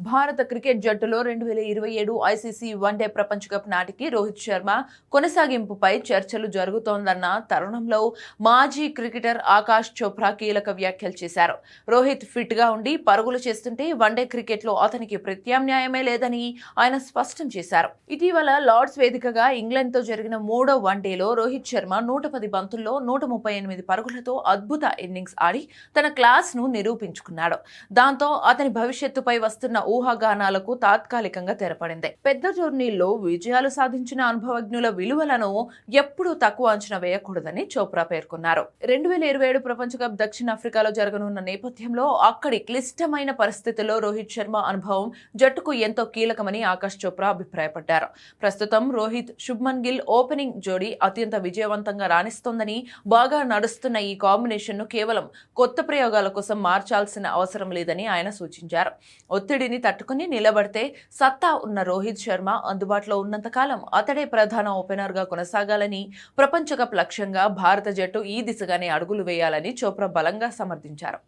భారత క్రికెట్ జట్టులో 2027 ICC one day ప్రపంచ కప్ నాటికి రోహిత్ శర్మ కొనసాగింపుపై చర్చలు జరుగుతోందన్న తరుణంలో మాజీ క్రికెటర్ ఆకాష్ చోప్రా కీలక వ్యాఖ్యలు చేశారు. రోహిత్ ఫిట్ గా ఉండి పరుగులు చేస్తుంటే వన్డే క్రికెట్ లో అతనికి ప్రత్యామ్నాయమే లేదని ఆయన స్పష్టం చేశారు. ఇటీవల లార్డ్స్ వేదికగా ఇంగ్లాండ్ తో జరిగిన మూడో వన్డేలో రోహిత్ శర్మ 110 బంతుల్లో 138 పరుగులతో అద్భుత ఇన్నింగ్స్ ఆడి తన క్లాస్ ను నిరూపించుకున్నాడు. దాంతో అతని భవిష్యత్తుపై వస్తున్న ఊహాగానాలకు తాత్కాలికంగా తెరపడింది. పెద్ద టోర్నీల్లో విజయాలు సాధించిన అనుభవజ్ఞుల విలువలను ఎప్పుడూ తక్కువ అంచనా వేయకూడదని చోప్రా పేర్కొన్నారు. 2027 ప్రపంచ కప్ దక్షిణాఫ్రికాలో జరగనున్న నేపథ్యంలో అక్కడి క్లిష్టమైన పరిస్థితుల్లో రోహిత్ శర్మ అనుభవం జట్టుకు ఎంతో కీలకమని ఆకాష్ చోప్రా అభిప్రాయపడ్డారు. ప్రస్తుతం రోహిత్, శుభ్మన్ గిల్ ఓపెనింగ్ జోడీ అత్యంత విజయవంతంగా రాణిస్తోందని, బాగా నడుస్తున్న ఈ కాంబినేషన్ ను కేవలం కొత్త ప్రయోగాల కోసం మార్చాల్సిన అవసరం లేదని ఆయన సూచించారు. ఒత్తిడిని తట్టుకుని నిలబడితే సత్తా ఉన్న రోహిత్ శర్మ అందుబాటులో ఉన్నంతకాలం అతడే ప్రధాన ఓపెనర్ గా కొనసాగాలని, ప్రపంచ కప్ లక్ష్యంగా భారత జట్టు ఈ దిశగానే అడుగులు వేయాలని చోప్రా బలంగా సమర్థించారు.